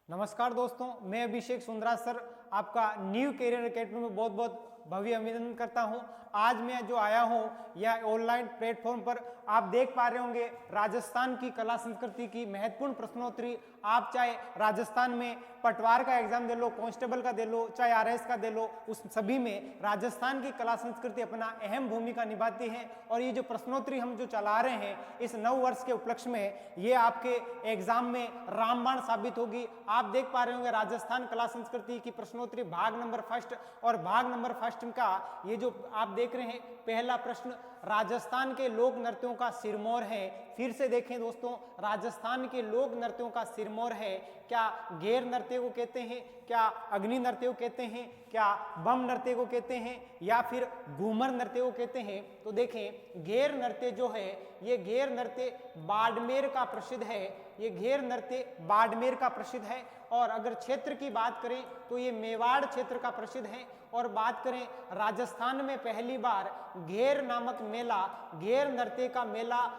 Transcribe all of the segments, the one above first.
नमस्कार दोस्तों, मैं अभिषेक सुंदरा सर आपका न्यू कैरियर एकेडमी में बहुत बहुत भव्य अभिनंदन करता हूं। आज मैं जो आया हूं यह ऑनलाइन प्लेटफॉर्म पर आप देख पा रहे होंगे राजस्थान की कला संस्कृति की महत्वपूर्ण प्रश्नोत्तरी। आप चाहे राजस्थान में पटवार का एग्जाम दे लो, कांस्टेबल का दे लो, चाहे आरएस का दे लो, उस सभी में राजस्थान की कला संस्कृति अपना अहम भूमिका निभाती है। और ये जो प्रश्नोत्तरी हम जो चला रहे हैं इस नव वर्ष के उपलक्ष्य में, ये आपके एग्जाम में रामबाण साबित होगी। आप देख पा रहे होंगे राजस्थान कला संस्कृति की प्रश्नोत्तरी भाग नंबर फर्स्ट और भाग नंबर फर्स्ट का ये जो आप देख रहे हैं पहला प्रश्न, राजस्थान के लोक नृत्यों का सिरमौर है। फिर से देखें दोस्तों, राजस्थान के लोक नृत्यों का सिरमौर है। क्या घेर नृत्य को कहते हैं, क्या अग्नि नृत्य को कहते हैं, क्या बम नृत्य को कहते हैं, या फिर घूमर नृत्य को कहते हैं? तो देखें, घेर नृत्य जो है ये घेर नृत्य बाड़मेर का प्रसिद्ध है। ये घेर नृत्य बाड़मेर का प्रसिद्ध है। और अगर क्षेत्र की बात करें तो ये मेवाड़ क्षेत्र का प्रसिद्ध है। और बात करें राजस्थान में पहली बार घेर नामक मेला, घेर नृत्य का मेला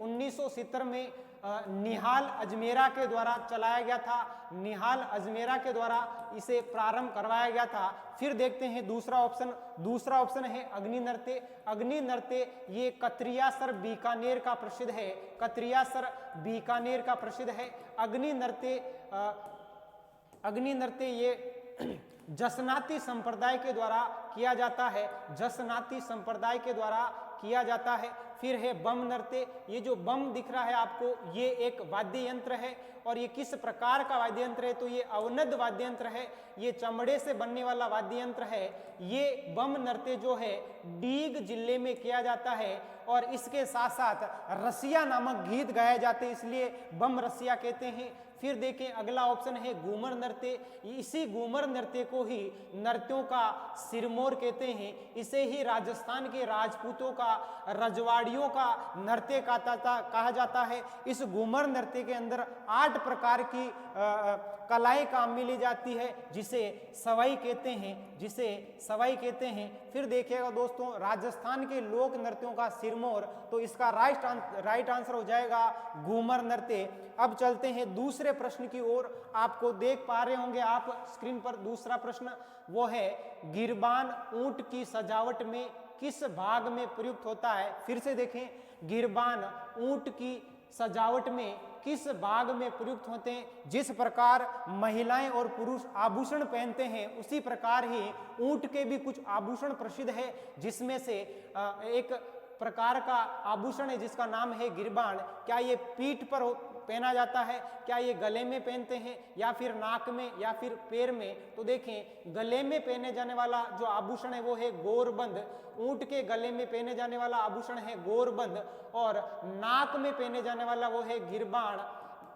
1970 में निहाल अजमेरा के द्वारा चलाया गया था। निहाल अजमेरा के द्वारा इसे प्रारंभ करवाया गया था। फिर देखते हैं दूसरा ऑप्शन है अग्नि नृत्य। अग्नि नृत्य ये कतरियासर बीकानेर का प्रसिद्ध है। कतरियासर बीकानेर का प्रसिद्ध है। अग्नि नृत्य ये जसनाती संप्रदाय के द्वारा किया जाता है। जसनाती संप्रदाय के द्वारा किया जाता है। फिर है बम नृत्य। ये जो बम दिख रहा है आपको, ये एक वाद्य यंत्र है। और ये किस प्रकार का वाद्य यंत्र है? तो ये अवनद वाद्य यंत्र है। ये चमड़े से बनने वाला वाद्य यंत्र है। ये बम नृत्य जो है डीग जिले में किया जाता है। और इसके साथ साथ रसिया नामक गीत गाए जाते हैं, इसलिए बम रसिया कहते हैं। फिर देखें अगला ऑप्शन है घूमर नृत्य। इसी घूमर नृत्य को ही नृत्यों का सिरमौर कहते हैं। इसे ही राजस्थान के राजपूतों का, रजवाड़ियों का नृत्य कहा जाता है। इस घूमर नृत्य के अंदर 8 प्रकार की कलाएं काम में ली जाती है, जिसे सवाई कहते हैं। फिर देखिएगा दोस्तों, राजस्थान के लोक नृत्यों का सिरमौर, तो इसका राइट आंसर हो जाएगा घूमर नृत्य। अब चलते हैं दूसरे प्रश्न की ओर। आपको देख पा रहे होंगे आप स्क्रीन पर दूसरा प्रश्न, वो है गिरबान ऊंट की सजावट में किस भाग में प्रयुक्त होता है? फिर से देखें, गिरबान ऊंट की सजावट में किस भाग में प्रयुक्त होते हैं? जिस प्रकार महिलाएं और पुरुष आभूषण पहनते हैं उसी प्रकार ही ऊंट के भी कुछ आभूषण प्रसिद्ध है, जिसमें से एक प्रकार का आभूषण है जिसका नाम है गिरबान। क्या ये पीठ पर पहना जाता है, क्या ये गले में पहनते हैं, या फिर नाक में, या फिर पैर में? तो देखें, गले में पहने जाने वाला जो आभूषण है वो है गोरबंद। ऊंट के गले में पहने जाने वाला आभूषण है गोरबंद। और नाक में पहने जाने वाला वो है गिरबान।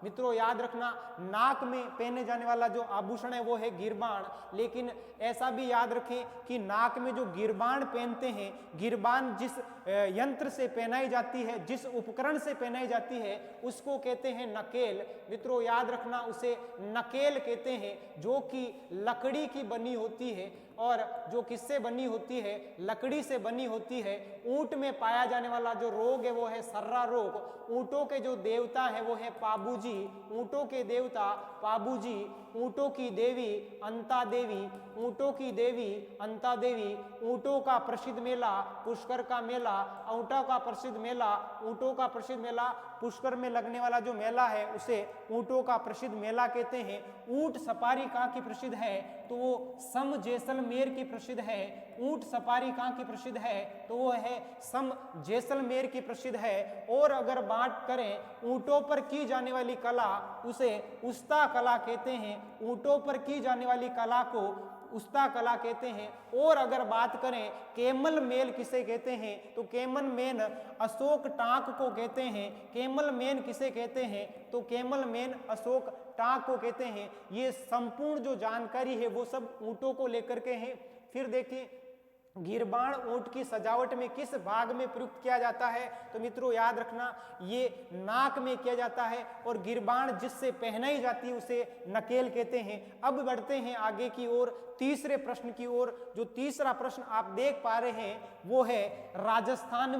मित्रों याद रखना, नाक में पहने जाने वाला जो आभूषण है वो है गिरबान। लेकिन ऐसा भी याद रखें कि नाक में जो गिरबान पहनते हैं, गिरबान जिस यंत्र से पहनाई जाती है, जिस उपकरण से पहनाई जाती है, उसको कहते हैं नकेल। मित्रों याद रखना, उसे नकेल कहते हैं, जो कि लकड़ी की बनी होती है। और जो किससे बनी होती है? लकड़ी से बनी होती है। ऊंट में पाया जाने वाला जो रोग है वो है सर्रा रोग। ऊंटों के जो देवता है वो है पाबूजी। ऊंटों के देवता पाबूजी। ऊंटों की देवी अंता देवी। ऊंटों की देवी अंता देवी। ऊंटों का प्रसिद्ध मेला पुष्कर का मेला। ऊंटों का प्रसिद्ध मेला पुष्कर में लगने वाला जो मेला है उसे ऊंटों का प्रसिद्ध मेला कहते हैं। ऊंट सफारी कहाँ की प्रसिद्ध है? तो वो सम जैसलमेर की प्रसिद्ध है। ऊंट सफारी कहाँ की प्रसिद्ध है? तो वो है सम जैसलमेर की प्रसिद्ध है। और अगर बात करें ऊंटों पर की जाने वाली कला, उसे उस्ता कला कहते हैं। ऊंटों पर की जाने वाली कला को उस्ता कला कहते हैं। और अगर बात करें केमल मेल किसे कहते हैं? तो केमल मेन अशोक टाक को कहते हैं। केमल मेन किसे कहते हैं? तो केमल मेन अशोक टाक को कहते हैं। ये संपूर्ण जो जानकारी है वो सब ऊंटों को लेकर के हैं। फिर देखिए गिरबाण ऊंट की सजावट में किस भाग में प्रयुक्त किया जाता है? तो मित्रों याद रखना ये नाक में किया जाता है और गिरबाण जिससे पहनाई जाती है उसे नकेल कहते हैं। अब बढ़ते हैं आगे की ओर, तीसरे प्रश्न की ओर। जो तीसरा प्रश्न आप देख पा रहे हैं वो है राजस्थान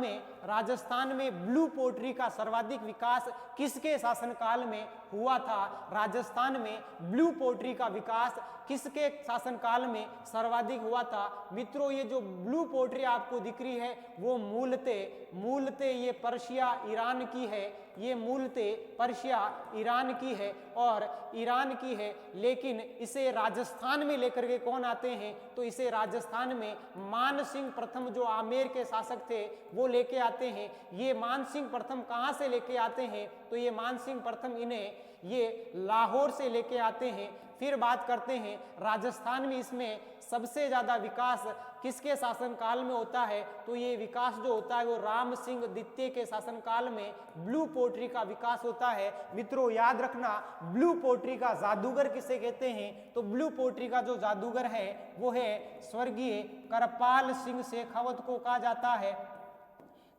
में ब्लू पोट्री का सर्वाधिक विकास किसके शासनकाल में हुआ था? राजस्थान में ब्लू पोट्री का विकास किसके शासनकाल में सर्वाधिक हुआ था? मित्रों ये जो ब्लू पोट्री आपको दिख रही है वो मूलतः ये पर्शिया ईरान की है, ये मूलतः पर्शिया ईरान की है और ईरान की है, लेकिन इसे राजस्थान में लेकर के कौन आते हैं? तो इसे राजस्थान में मानसिंह प्रथम जो आमेर के शासक थे वो लेके आते हैं। ये मानसिंह प्रथम कहाँ से लेके आते हैं? तो ये मानसिंह प्रथम इन्हें ये लाहौर से लेके आते हैं। फिर बात करते हैं राजस्थान में इसमें सबसे ज़्यादा विकास किसके शासनकाल में होता है? तो ये विकास जो होता है वो राम सिंह द्वितीय के शासनकाल में ब्लू पोट्री का विकास होता है। मित्रों याद रखना ब्लू पोट्री का जादूगर किसे कहते हैं? तो ब्लू पोट्री का जो जादूगर है वो है स्वर्गीय करपाल सिंह शेखावत को कहा जाता है।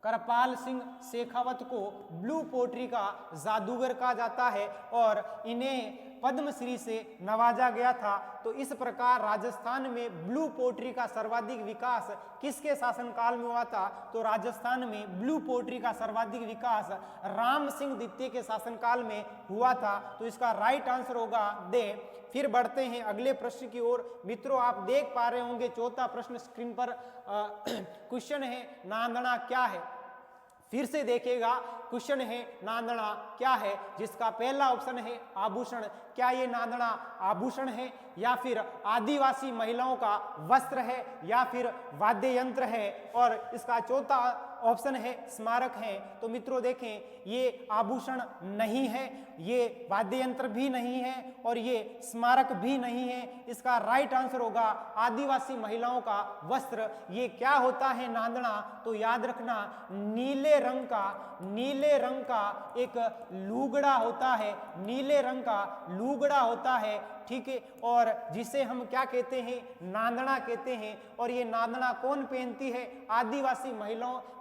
करपाल सिंह शेखावत को ब्लू पोट्री का जादूगर कहा जाता है और इन्हें पद्मश्री से नवाजा गया था। तो इस प्रकार राजस्थान में ब्लू पोट्री का सर्वाधिक विकास किसके शासनकाल में हुआ था? तो राजस्थान में ब्लू पोट्री का सर्वाधिक विकास राम सिंह द्वितीय के शासनकाल में हुआ था। तो इसका राइट आंसर होगा दे। फिर बढ़ते हैं अगले प्रश्न की ओर। मित्रों आप देख पा रहे होंगे चौथा प्रश्न स्क्रीन पर क्वेश्चन है नांदना क्या है? फिर से देखिएगा क्वेश्चन है नांदना क्या है, जिसका पहला ऑप्शन है आभूषण। क्या ये नांदना आभूषण है या फिर आदिवासी महिलाओं का वस्त्र है या फिर वाद्य यंत्र है? और इसका चौथा ऑप्शन है स्मारक है। तो मित्रों देखें ये आभूषण नहीं है, ये वाद्य यंत्र भी नहीं है और ये स्मारक भी नहीं है। इसका राइट आंसर होगा आदिवासी महिलाओं का वस्त्र। ये क्या होता है नांदना? तो याद रखना नीले रंग का एक लूगड़ा होता है, नीले रंग का लूगड़ा होता है, ठीक है। और जिसे हम क्या कहते हैं? नांदना कहते हैं। और ये नांदना कौन पहनती है? आदिवासी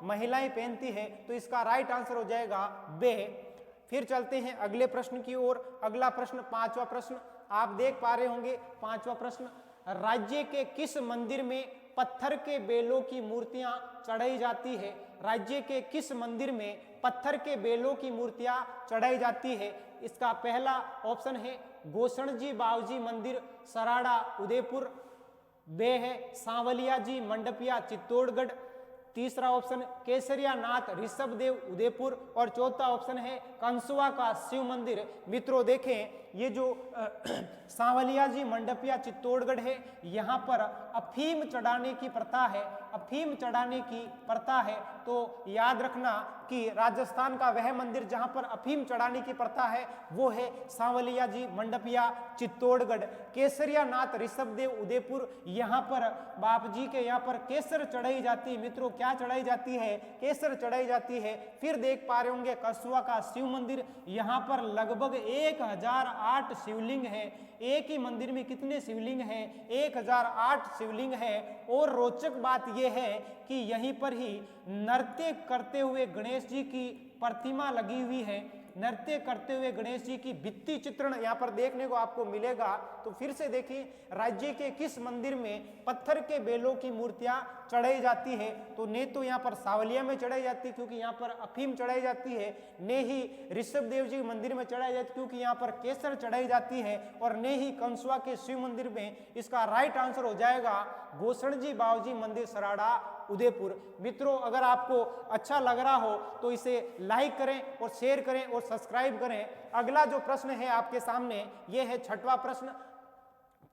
महिलाएं पहनती है। तो इसका राइट आंसर हो जाएगा बे। फिर चलते हैं अगले प्रश्न की ओर। अगला प्रश्न पांचवा प्रश्न आप देख पा रहे होंगे। पांचवा प्रश्न राज्य के किस मंदिर में पत्थर के बेलों की मूर्तियां चढ़ाई जाती है? राज्य के किस मंदिर में पत्थर के बेलों की मूर्तियां चढ़ाई जाती है? इसका पहला ऑप्शन है गोसण जी बावजी मंदिर सराड़ा उदयपुर, बे है सांवलिया जी मंडपिया चित्तौड़गढ़, तीसरा ऑप्शन केसरिया नाथ ऋषभदेव उदयपुर और चौथा ऑप्शन है कंसुआ का शिव मंदिर। मित्रों देखें ये जो सांवलिया जी मंडपिया चित्तौड़गढ़ है यहाँ पर अफीम चढ़ाने की प्रथा है, अफीम चढ़ाने की प्रथा है। तो याद रखना कि राजस्थान का वह मंदिर जहाँ पर अफीम चढ़ाने की प्रथा है वो है सांवलिया जी मंडपिया चित्तौड़गढ़। केसरिया नाथ ऋषभदेव उदयपुर यहाँ पर बाप जी के यहाँ पर केसर चढ़ाई जाती है। मित्रों क्या चढ़ाई जाती है? केसर चढ़ाई जाती है। फिर देख पा रहे होंगे कसुआ का शिव मंदिर, यहाँ पर लगभग 1008 शिवलिंग है। एक ही मंदिर में कितने शिवलिंग हैं? 1008 शिवलिंग है। और रोचक बात यह है कि यहीं पर ही नृत्य करते हुए गणेश जी की प्रतिमा लगी हुई है। नृत्य करते हुए गणेश जी की भित्ति चित्रण यहाँ पर देखने को आपको मिलेगा। तो फिर से देखिए राज्य के किस मंदिर में पत्थर के बेलों की मूर्तियां चढ़ाई जाती है? तो ने तो यहाँ पर सावलिया में चढ़ाई जाती है क्योंकि यहाँ पर अफीम चढ़ाई जाती है, ने ही ऋषभदेव जी मंदिर में चढ़ाई जाती है क्योंकि यहाँ पर केसर चढ़ाई जाती है, और ने ही कंसुआ के शिव मंदिर में। इसका राइट आंसर हो जाएगा गोसण जी बावजी मंदिर सराड़ा उदयपुर। मित्रों अगर आपको अच्छा लग रहा हो तो इसे लाइक करें और शेयर करें और सब्सक्राइब करें। अगला जो प्रश्न है आपके सामने यह है छठवां प्रश्न।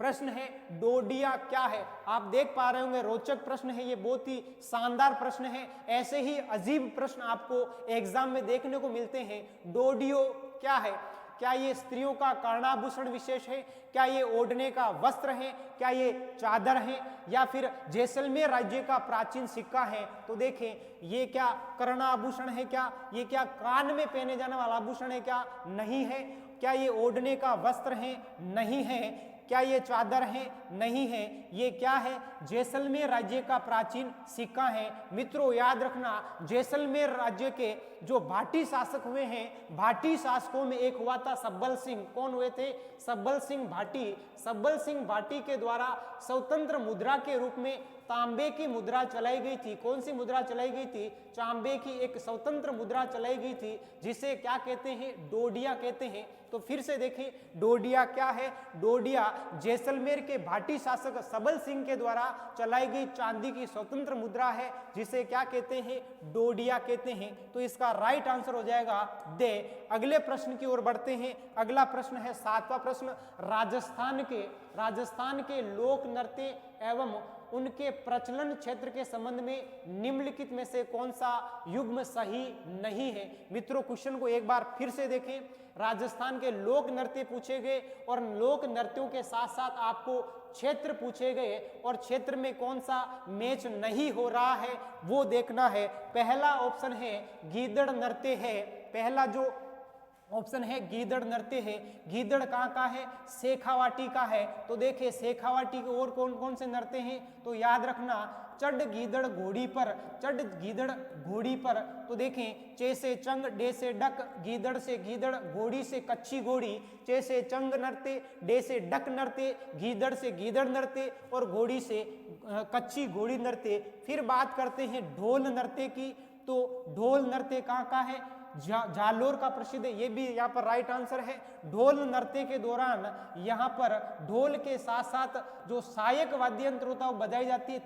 प्रश्न है डोडिया क्या है? आप देख पा रहे होंगे रोचक प्रश्न है, ये बहुत ही शानदार प्रश्न है। ऐसे ही अजीब प्रश्न आपको एग्जाम में देखने को मिलते हैं। डोडियो क्या है? क्या ये स्त्रियों का कर्णाभूषण विशेष है? क्या ये ओढ़ने का वस्त्र है? क्या ये चादर है? या फिर जैसलमेर राज्य का प्राचीन सिक्का है? तो देखें ये क्या कर्णाभूषण है? क्या ये क्या कान में पहने जाने वाला आभूषण है? क्या नहीं है। क्या ये ओढ़ने का वस्त्र है? नहीं है। क्या ये चादर है? नहीं है। ये क्या है? जैसलमेर राज्य का प्राचीन सिक्का है। मित्रों याद रखना, जैसलमेर राज्य के जो भाटी शासक हुए हैं, भाटी शासकों में एक हुआ था सब्बल सिंह। कौन हुए थे? सब्बल सिंह भाटी। सब्बल सिंह भाटी के द्वारा स्वतंत्र मुद्रा के रूप में तांबे की मुद्रा चलाई गई थी। कौन सी मुद्रा चलाई गई थी? तांबे की एक स्वतंत्र मुद्रा चलाई गई थी, जिसे क्या कहते हैं? डोडिया कहते हैं। तो फिर से देखें, डोडिया क्या है? डोडिया जैसलमेर के भाटी शासक सबल सिंह के द्वारा चलाई गई चांदी की स्वतंत्र मुद्रा है, जिसे क्या कहते हैं? डोडिया कहते हैं। तो इसका राइट आंसर हो जाएगा दे। अगले प्रश्न की ओर बढ़ते हैं। अगला प्रश्न है 7वां प्रश्न। राजस्थान के लोक नृत्य एवं उनके प्रचलन क्षेत्र के संबंध में निम्नलिखित में से कौन सा युग्म सही नहीं है? मित्रों क्वेश्चन को एक बार फिर से देखें। राजस्थान के लोक नृत्य पूछे गए और लोक नृत्यों के साथ साथ आपको क्षेत्र पूछे गए और क्षेत्र में कौन सा मैच नहीं हो रहा है वो देखना है। पहला ऑप्शन है गीदड़ नृत्य है। पहला जो ऑप्शन है गीदड़ नृत्य है। गीदड़ कहाँ का है? शेखावाटी का है। तो देखिए शेखावाटी के और कौन कौन से नृत्य हैं? तो याद रखना, चढ़ गीदड़ घोड़ी पर, चढ़ गीदड़ घोड़ी पर। तो देखें, चे से चंग, डे से डक, गीदड़ से गीदड़, घोड़ी से कच्ची घोड़ी। चे से चंग नृत्य, डे से डक नृत्य, गीदड़ से गीदड़ नृत्य और घोड़ी से कच्ची घोड़ी नृत्य। फिर बात करते हैं ढोल नृत्य की। तो ढोल नृत्य कहाँ का है? जालोर का प्रसिद्ध है। ये भी यहाँ पर राइट आंसर है। ढोल नृत्य के दौरान यहाँ पर ढोल के साथ साथ जो सहायक वाद्य यंत्र होता है वो बजाई जाती है,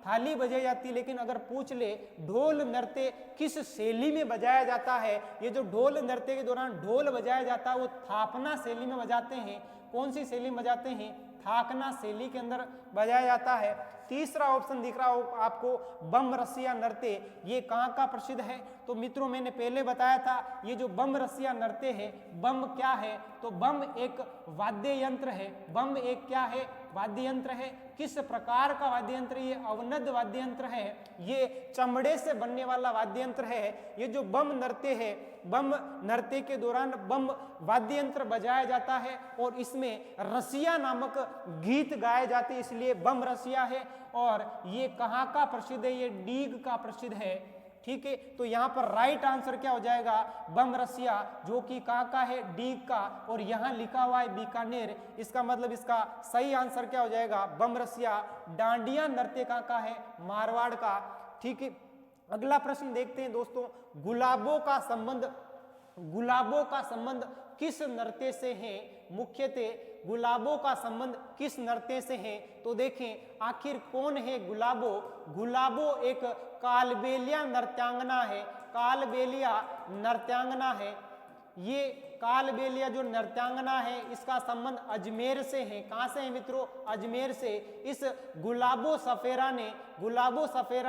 थाली बजाई जाती है। लेकिन अगर पूछ ले ढोल नृत्य किस शैली में बजाया जाता है, ये जो ढोल नृत्य के दौरान ढोल बजाया जाता है वो थापना शैली में बजाते हैं। कौन सी शैली में बजाते हैं? थाकना शैली के अंदर बजाया जाता है। तीसरा ऑप्शन दिख रहा हो आपको, बम रसिया नृत्य। ये कहाँ का प्रसिद्ध है? तो मित्रों मैंने पहले बताया था, ये जो बम रसिया नृत्य है, बम क्या है? तो बम एक वाद्य यंत्र है। बम एक क्या है? वाद्य यंत्र है। किस प्रकार का वाद्य यंत्र? ये अवनद वाद्य यंत्र है। ये चमड़े से बनने वाला वाद्य यंत्र है। ये जो बम नृत्य है, बम नृत्य के दौरान बम वाद्य यंत्र बजाया जाता है और इसमें रसिया नामक गीत गाए जाते हैं, इसलिए बम रसिया है। और ये कहाँ का प्रसिद्ध है? ये डीग का प्रसिद्ध है। ठीक है, तो यहाँ पर राइट आंसर क्या हो जाएगा? बम रसिया, जो कि कहाँ का है? डीग का। और यहाँ लिखा हुआ है बीकानेर। इसका मतलब इसका सही आंसर क्या हो जाएगा? बम रसिया। डांडिया नृत्य कहाँ का है? मारवाड़ का। ठीक है, अगला प्रश्न देखते हैं दोस्तों। गुलाबों का संबंध किस नृत्य से है? मुख्यतः गुलाबों का संबंध किस नृत्य से है? तो देखें, आखिर कौन है गुलाबो? गुलाबो एक कालबेलिया नृत्यांगना है। कालबेलिया नृत्यांगना है। ये कालबेलिया जो नृत्यांगना है, इसका संबंध अजमेर से है। कहाँ से है मित्रों? अजमेर से। इस गुलाबो सफेरा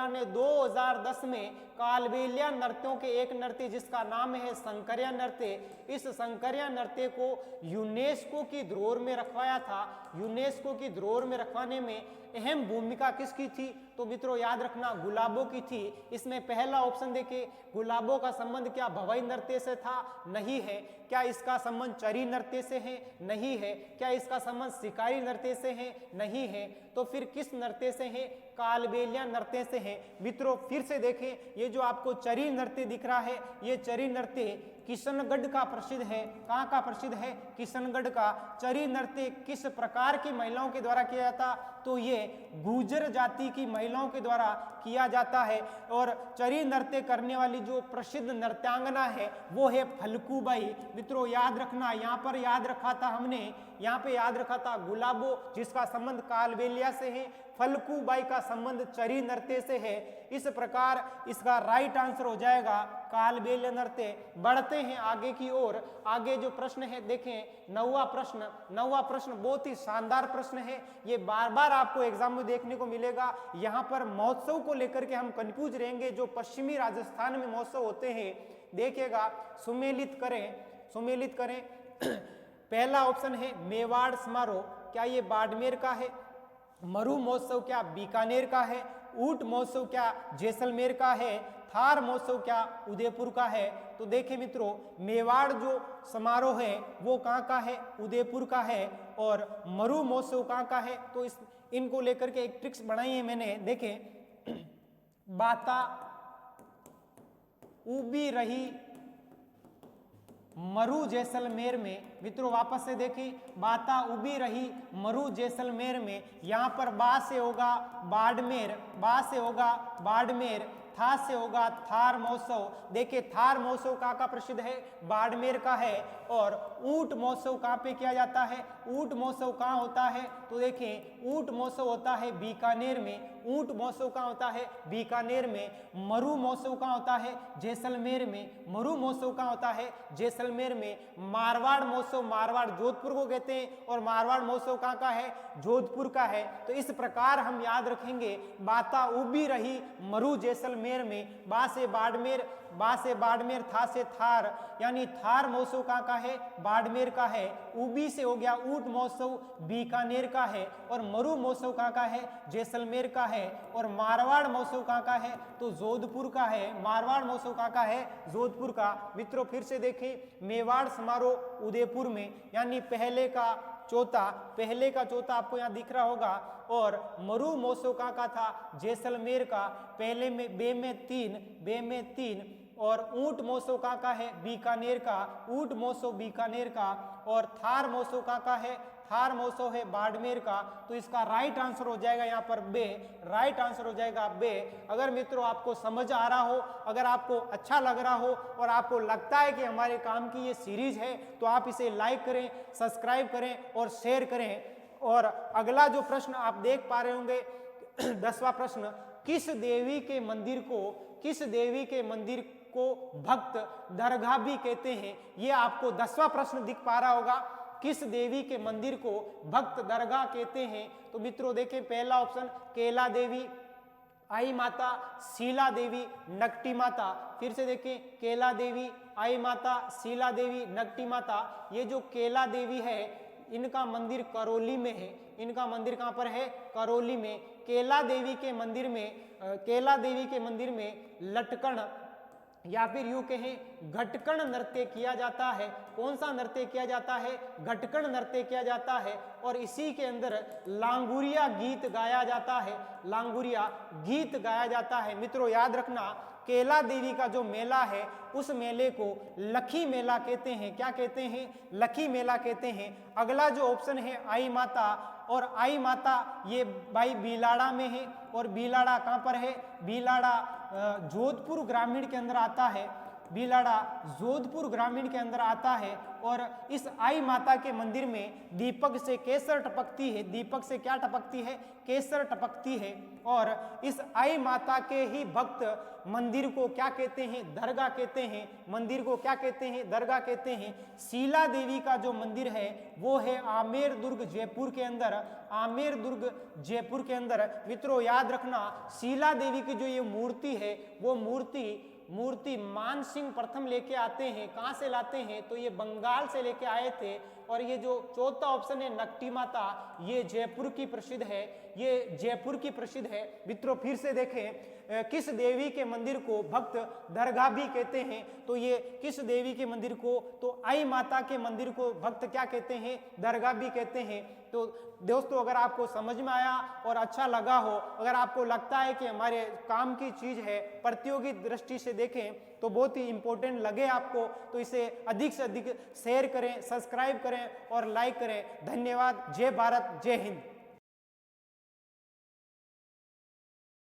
ने 2010 में कालबेलिया नृत्यों के एक नृत्य जिसका नाम है शंकरिया नृत्य, इस शंकरिया नृत्य को यूनेस्को की धरोहर में रखवाया था। यूनेस्को की धरोहर में रखवाने में अहम भूमिका किसकी थी? तो मित्रों याद रखना, गुलाबों की थी। इसमें पहला ऑप्शन देखिए, गुलाबों का संबंध क्या भवई नृत्य से था? नहीं है। क्या इसका संबंध चरी नृत्य से है? नहीं है। क्या इसका संबंध शिकारी नृत्य से है? नहीं है। तो फिर किस नृत्य से है? कालबेलिया नृत्य से है। मित्रों फिर से देखें, ये जो आपको चरी नृत्य दिख रहा है, ये चरी नृत्य किशनगढ़ का प्रसिद्ध है। कहाँ का प्रसिद्ध है? किशनगढ़ का। चरी नृत्य किस प्रकार की महिलाओं के द्वारा किया जाता? तो ये गुर्जर जाति की महिलाओं के द्वारा किया जाता है। और चरी नृत्य करने वाली जो प्रसिद्ध नृत्यांगना है वो है फल्गुबाई। मित्रों याद रखना, यहाँ पर याद रखा था हमने, यहाँ पे याद रखा था गुलाबो जिसका संबंध कालबेलिया से है, फल्गुबाई का संबंध चरी नृत्य से है। इस प्रकार इसका राइट आंसर हो जाएगा कालबेलिया नृत्य। बढ़ते हैं आगे की ओर। आगे जो प्रश्न है देखें, 9वां प्रश्न बहुत ही शानदार प्रश्न है। ये बार बार आपको एग्जाम में देखने को मिलेगा। यहाँ पर महोत्सव को लेकर के हम कंफ्यूज रहेंगे। जो पश्चिमी राजस्थान में महोत्सव होते हैं, देखिएगा, सुमेलित करें। पहला ऑप्शन है मेवाड़ समारोह, क्या ये बाड़मेर का है? मरु महोत्सव क्या बीकानेर का है? ऊंट महोत्सव क्या जैसलमेर का है? थार महोत्सव क्या उदयपुर का है? तो देखिए मित्रों, मेवाड़ जो समारोह है वो कहाँ का है? उदयपुर का है। और मरु महोत्सव कहाँ का है? तो इनको लेकर के एक ट्रिक्स बनाई है मैंने, देखें। बाता उबी रही मरु जैसलमेर में, मित्रों वापस से देखिए, बाता उबी रही मरु जैसलमेर में, यहाँ पर बा से होगा बाड़मेर, बा से होगा बाड़मेर, था से होगा थार महोत्सव। देखिए थार महोत्सव कहाँ का प्रसिद्ध है? बाड़मेर का है। और ऊंट महोत्सव कहाँ पे किया जाता है? ऊंट महोत्सव कहाँ होता है? तो देखें ऊंट महोत्सव होता है बीकानेर में। ऊंट महोत्सव कहाँ होता है? बीकानेर में। मरु महोत्सव कहाँ होता है? जैसलमेर में। मरु महोत्सव कहाँ होता है? जैसलमेर में। मारवाड़ महोत्सव, मारवाड़ जोधपुर को कहते हैं, और मारवाड़ महोत्सव कहाँ का है? जोधपुर का है। तो इस प्रकार हम याद रखेंगे, बाता उबी रही मरु जैसलमेर में, बा से बाड़मेर, बा से बाड़मेर, था से थार, यानी थार महोत्सव कहाँ का है? बाड़मेर का है। उबी से हो गया ऊंट महोत्सव, बीकानेर का है। और मरु महोत्सव कहाँ का है? जैसलमेर का है। और मारवाड़ महोत्सव कहाँ का है? तो जोधपुर का है। मारवाड़ महोत्सव कहाँ का है? जोधपुर का। मित्रों फिर से देखें, मेवाड़ समारोह उदयपुर में, यानी पहले का चौथा आपको यहाँ दिख रहा होगा। और मरु महोत्सव का था? जैसलमेर का। पहले में बे में तीन। और ऊंट महोत्सव का है? बीकानेर का। ऊंट महोत्सव बीकानेर का। और थार महोत्सव का है? थार महोत्सव है बाड़मेर का। तो इसका राइट आंसर हो जाएगा यहाँ पर बे, राइट आंसर हो जाएगा बे। अगर मित्रों आपको समझ आ रहा हो, अगर आपको अच्छा लग रहा हो, और आपको लगता है कि हमारे काम की ये सीरीज है, तो आप इसे लाइक करें, सब्सक्राइब करें और शेयर करें। और अगला जो प्रश्न आप देख पा रहे होंगे, 10वां प्रश्न, किस देवी के मंदिर को भक्त दरगाह भी कहते हैं? ये आपको 10वां प्रश्न दिख पा रहा होगा। किस देवी के मंदिर को भक्त दरगाह कहते हैं? तो मित्रों देखें, पहला ऑप्शन केला देवी, आई माता, शीला देवी, नकटी माता। फिर से देखें, केला देवी, आई माता, शीला देवी, नकटी माता। ये जो केला देवी है, इनका मंदिर करौली में है। इनका मंदिर कहाँ पर है? करौली में। केला देवी के मंदिर में लटकन या फिर यूं कहें घटकण नृत्य किया जाता है। कौन सा नृत्य किया जाता है? घटकण नृत्य किया जाता है। और इसी के अंदर लांगुरिया गीत गाया जाता है। लांगुरिया गीत गाया जाता है। मित्रों याद रखना, केला देवी का जो मेला है, उस मेले को लखी मेला कहते हैं। क्या कहते हैं? लखी मेला कहते हैं। अगला जो ऑप्शन है आई माता, और आई माता ये भाई भीलाड़ा में है। और भीलाड़ा कहाँ पर है? भीलाड़ा जोधपुर ग्रामीण के अंदर आता है। भीलाड़ा जोधपुर ग्रामीण के अंदर आता है। और इस आई माता के मंदिर में दीपक से केसर टपकती है। दीपक से क्या टपकती है? केसर टपकती है। और इस आई माता के ही भक्त मंदिर को क्या कहते हैं? दरगाह कहते हैं। मंदिर को क्या कहते हैं? दरगाह कहते हैं। शीला देवी का जो मंदिर है वो है आमेर दुर्ग जयपुर के अंदर। आमेर दुर्ग जयपुर के अंदर। मित्रों याद रखना, शीला देवी की जो ये मूर्ति है, वो मूर्ति मान सिंह प्रथम लेके आते हैं। कहाँ से लाते हैं? तो ये बंगाल से लेके आए थे। और ये जो चौथा ऑप्शन है नकटी माता, ये जयपुर की प्रसिद्ध है। ये जयपुर की प्रसिद्ध है। मित्रों फिर से देखें, किस देवी के मंदिर को भक्त दरगाह भी कहते हैं? तो ये किस देवी के मंदिर को? तो आई माता के मंदिर को भक्त क्या कहते हैं? दरगाह भी कहते हैं। तो दोस्तों अगर आपको समझ में आया और अच्छा लगा हो, अगर आपको लगता है कि हमारे काम की चीज है, प्रतियोगी दृष्टि से देखें तो बहुत ही इंपॉर्टेंट लगे आपको, तो इसे अधिक से अधिक शेयर करें, सब्सक्राइब करें और लाइक करें। धन्यवाद। जय भारत, जय हिंद।